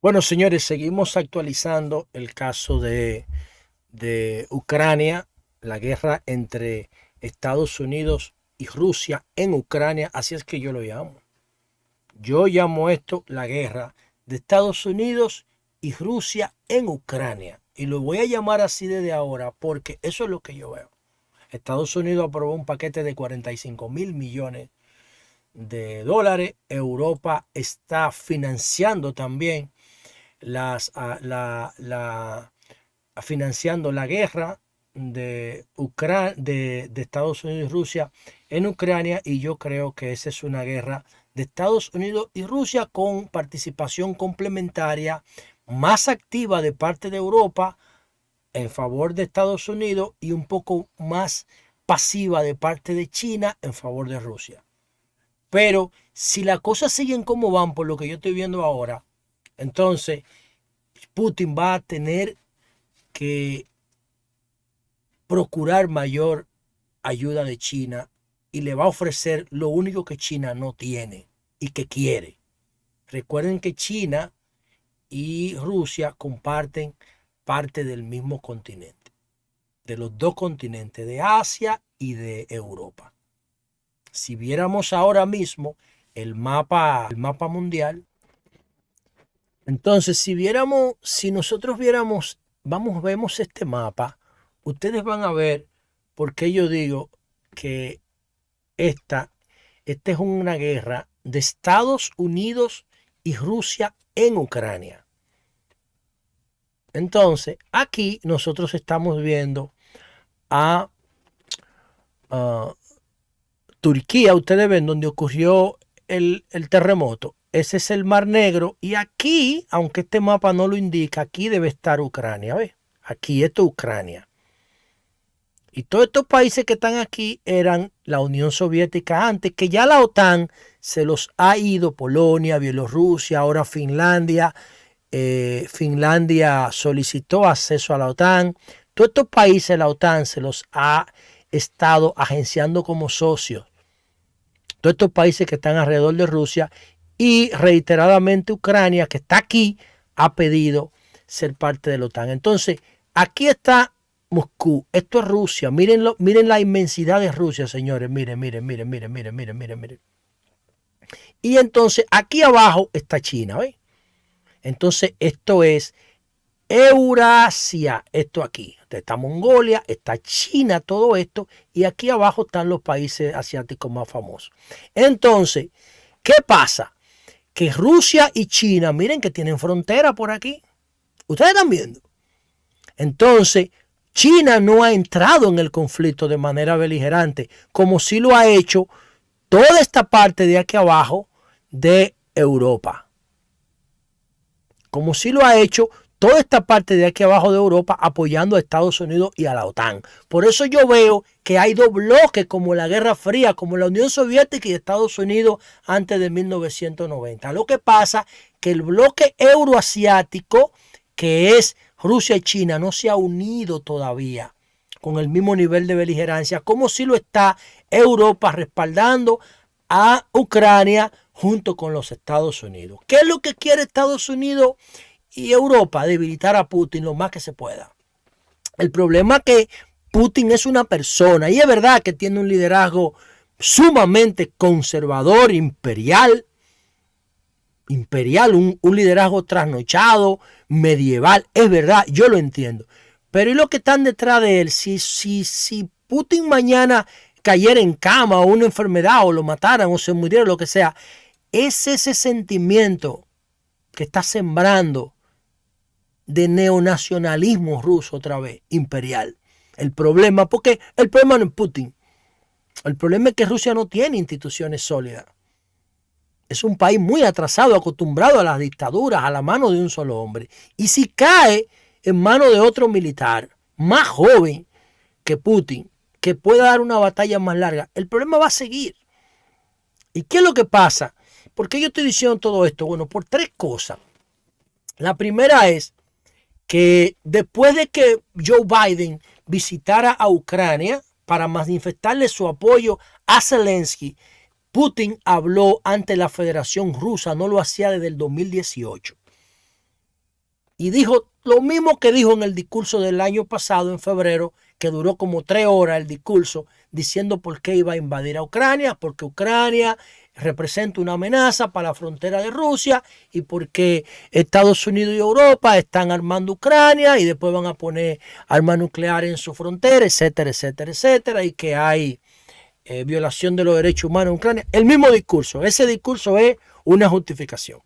Bueno, señores, seguimos actualizando el caso de Ucrania, la guerra entre Estados Unidos y Rusia en Ucrania, así es que yo lo llamo. Yo llamo esto la guerra de Estados Unidos y Rusia en Ucrania. Y lo voy a llamar así desde ahora porque eso es lo que yo veo. Estados Unidos aprobó un paquete de 45.000 millones de dólares. Europa está financiando también las, financiando la guerra de Estados Unidos y Rusia en Ucrania, y yo creo que esa es una guerra de Estados Unidos y Rusia con participación complementaria más activa de parte de Europa en favor de Estados Unidos y un poco más pasiva de parte de China en favor de Rusia. Pero si las cosas siguen como van, por lo que yo estoy viendo ahora, entonces Putin va a tener que procurar mayor ayuda de China y le va a ofrecer lo único que China no tiene y que quiere. Recuerden que China y Rusia comparten parte del mismo continente, de los dos continentes, de Asia y de Europa. Si viéramos ahora mismo el mapa mundial, entonces si nosotros viéramos, vemos este mapa, ustedes van a ver por qué yo digo que esta, esta es una guerra de Estados Unidos y Rusia en Ucrania. Entonces, aquí nosotros estamos viendo a uh, Turquía, ustedes ven donde ocurrió el terremoto. Ese es el Mar Negro. Y aquí, aunque este mapa no lo indica, aquí debe estar Ucrania. ¿Ves? Aquí esto es Ucrania. Y todos estos países que están aquí eran la Unión Soviética antes, que ya la OTAN se los ha ido. Polonia, Bielorrusia, ahora Finlandia. Finlandia solicitó acceso a la OTAN. Todos estos países la OTAN se los ha estado agenciando como socios. Todos estos países que están alrededor de Rusia, y reiteradamente Ucrania, que está aquí, ha pedido ser parte de la OTAN. Entonces, aquí está Moscú, esto es Rusia, miren la inmensidad de Rusia, señores, miren. Y entonces aquí abajo está China, ¿ven? Entonces esto es Eurasia, esto aquí, está Mongolia, está China, todo esto, y aquí abajo están los países asiáticos más famosos. Entonces, ¿qué pasa? Que Rusia y China, miren que tienen frontera por aquí. Ustedes están viendo. Entonces, China no ha entrado en el conflicto de manera beligerante, como sí lo ha hecho toda esta parte de aquí abajo de Europa. Como sí lo ha hecho toda esta parte de aquí abajo de Europa, apoyando a Estados Unidos y a la OTAN. Por eso yo veo que hay dos bloques, como la Guerra Fría, como la Unión Soviética y Estados Unidos antes de 1990. Lo que pasa es que el bloque euroasiático, que es Rusia y China, no se ha unido todavía con el mismo nivel de beligerancia, como si lo está Europa respaldando a Ucrania junto con los Estados Unidos. ¿Qué es lo que quiere Estados Unidos y Europa? Debilitar a Putin lo más que se pueda. El problema es que Putin es una persona, y es verdad que tiene un liderazgo sumamente conservador, imperial, un liderazgo trasnochado, medieval, es verdad, yo lo entiendo. Pero ¿y los que están detrás de él? Si Putin mañana cayera en cama o una enfermedad, o lo mataran o se muriera, lo que sea, es ese sentimiento que está sembrando de neonacionalismo ruso otra vez, imperial. El problema, porque el problema no es Putin. El problema es que Rusia no tiene instituciones sólidas. Es un país muy atrasado, acostumbrado a las dictaduras, a la mano de un solo hombre. Y si cae en manos de otro militar más joven que Putin, que pueda dar una batalla más larga, el problema va a seguir. ¿Y qué es lo que pasa? ¿Por qué yo estoy diciendo todo esto? Bueno, por tres cosas. La primera es que después de que Joe Biden visitara a Ucrania para manifestarle su apoyo a Zelensky, Putin habló ante la Federación Rusa, no lo hacía desde el 2018. Y dijo lo mismo que dijo en el discurso del año pasado, en febrero, que duró como 3 horas el discurso, diciendo por qué iba a invadir a Ucrania, porque Ucrania representa una amenaza para la frontera de Rusia y porque Estados Unidos y Europa están armando Ucrania y después van a poner armas nucleares en su frontera, etcétera, etcétera, etcétera, y que hay violación de los derechos humanos en Ucrania. El mismo discurso, ese discurso es una justificación.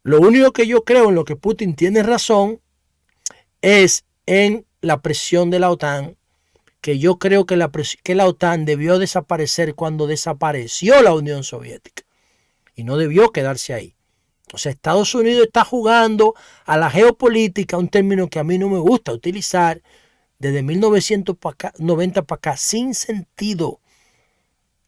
Lo único que yo creo en lo que Putin tiene razón es en la presión de la OTAN, que yo creo que la OTAN debió desaparecer cuando desapareció la Unión Soviética y no debió quedarse ahí. O sea, Estados Unidos está jugando a la geopolítica, un término que a mí no me gusta utilizar, desde 1990 para acá, sin sentido.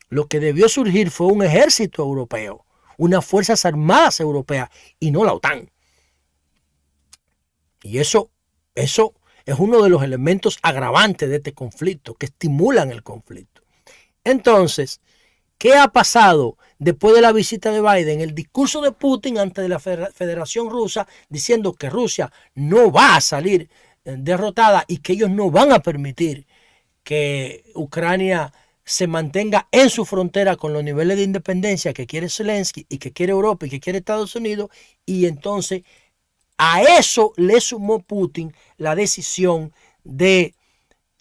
Lo que debió surgir fue un ejército europeo, unas fuerzas armadas europeas y no la OTAN. Y eso es uno de los elementos agravantes de este conflicto, que estimulan el conflicto. Entonces, ¿qué ha pasado después de la visita de Biden? El discurso de Putin ante la Federación Rusa, diciendo que Rusia no va a salir derrotada y que ellos no van a permitir que Ucrania se mantenga en su frontera con los niveles de independencia que quiere Zelensky y que quiere Europa y que quiere Estados Unidos. Y entonces a eso le sumó Putin la decisión de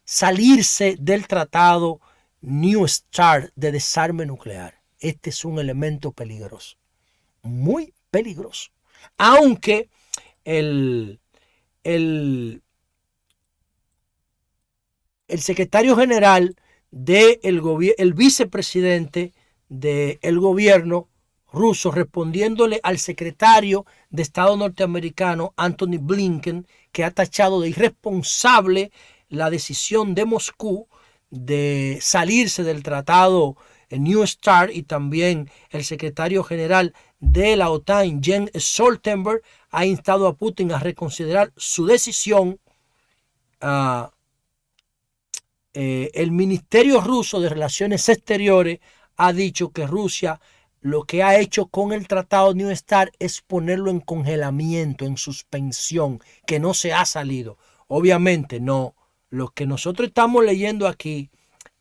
salirse del tratado New START de desarme nuclear. Este es un elemento peligroso, muy peligroso. Aunque el secretario general el vicepresidente del gobierno ruso, respondiéndole al secretario de Estado norteamericano Antony Blinken, que ha tachado de irresponsable la decisión de Moscú de salirse del tratado New START, y también el secretario general de la OTAN, Jens Stoltenberg, ha instado a Putin a reconsiderar su decisión. El Ministerio Ruso de Relaciones Exteriores ha dicho que Rusia lo que ha hecho con el tratado New START es ponerlo en congelamiento, en suspensión, que no se ha salido. Obviamente no. Lo que nosotros estamos leyendo aquí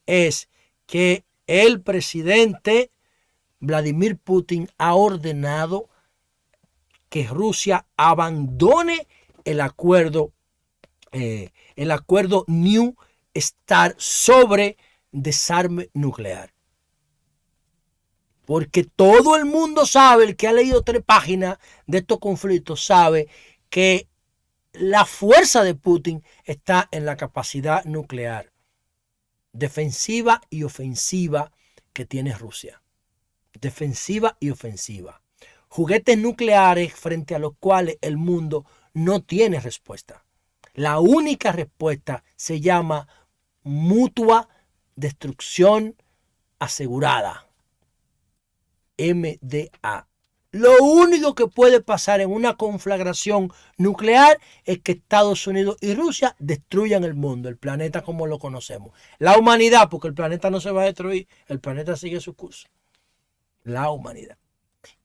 es que el presidente Vladimir Putin ha ordenado que Rusia abandone el acuerdo New START sobre desarme nuclear. Porque todo el mundo sabe, el que ha leído 3 páginas de estos conflictos, sabe que la fuerza de Putin está en la capacidad nuclear, defensiva y ofensiva, que tiene Rusia. Defensiva y ofensiva. Juguetes nucleares frente a los cuales el mundo no tiene respuesta. La única respuesta se llama mutua destrucción asegurada. MDA. Lo único que puede pasar en una conflagración nuclear es que Estados Unidos y Rusia destruyan el mundo, el planeta como lo conocemos. La humanidad, porque el planeta no se va a destruir, el planeta sigue su curso. La humanidad.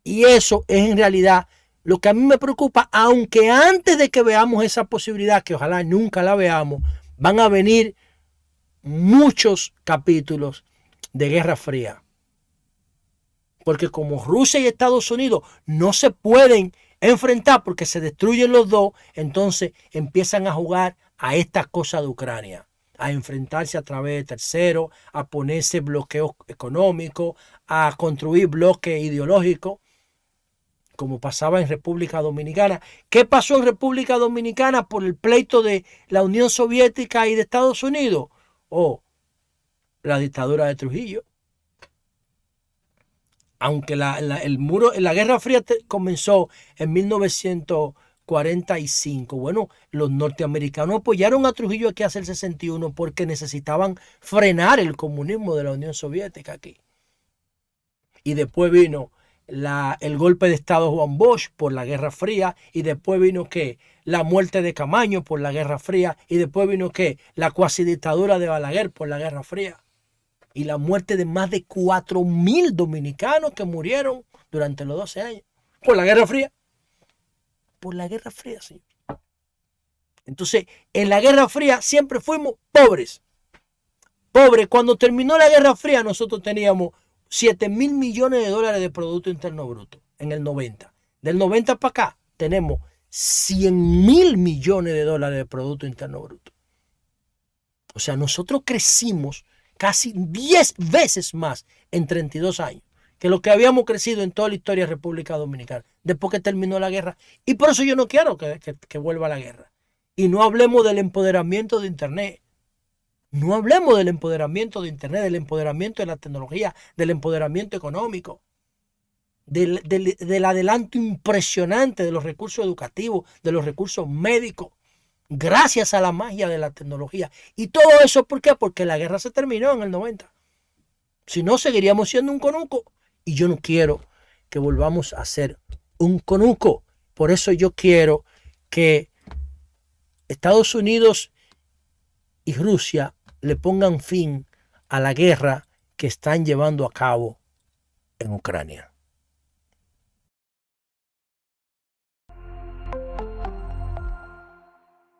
Y eso es en realidad lo que a mí me preocupa, aunque antes de que veamos esa posibilidad, que ojalá nunca la veamos, van a venir muchos capítulos de Guerra Fría. Porque como Rusia y Estados Unidos no se pueden enfrentar porque se destruyen los dos, entonces empiezan a jugar a estas cosas de Ucrania, a enfrentarse a través de terceros, a ponerse bloqueos económicos, a construir bloques ideológicos, como pasaba en República Dominicana. ¿Qué pasó en República Dominicana por el pleito de la Unión Soviética y de Estados Unidos? La dictadura de Trujillo. Aunque la Guerra Fría comenzó en 1945, bueno, los norteamericanos apoyaron a Trujillo aquí hacia el 61 porque necesitaban frenar el comunismo de la Unión Soviética aquí. Y después vino el golpe de Estado Juan Bosch por la Guerra Fría, y después vino la muerte de Camaño por la Guerra Fría, y después vino la cuasi dictadura de Balaguer por la Guerra Fría. Y la muerte de más de 4.000 dominicanos que murieron durante los 12 años. Por la Guerra Fría. Por la Guerra Fría, sí. Entonces, en la Guerra Fría siempre fuimos pobres. Pobres. Cuando terminó la Guerra Fría, nosotros teníamos 7.000 millones de dólares de Producto Interno Bruto en el 90. Del 90 para acá, tenemos 100.000 millones de dólares de Producto Interno Bruto. O sea, nosotros crecimos casi 10 veces más en 32 años que lo que habíamos crecido en toda la historia de República Dominicana después que terminó la guerra. Y por eso yo no quiero que vuelva la guerra. Y no hablemos del empoderamiento de Internet. No hablemos del empoderamiento de Internet, del empoderamiento de la tecnología, del empoderamiento económico, del adelanto impresionante de los recursos educativos, de los recursos médicos, gracias a la magia de la tecnología. Y todo eso, ¿por qué? Porque la guerra se terminó en el 90. Si no, seguiríamos siendo un conuco. Y yo no quiero que volvamos a ser un conuco. Por eso yo quiero que Estados Unidos y Rusia le pongan fin a la guerra que están llevando a cabo en Ucrania.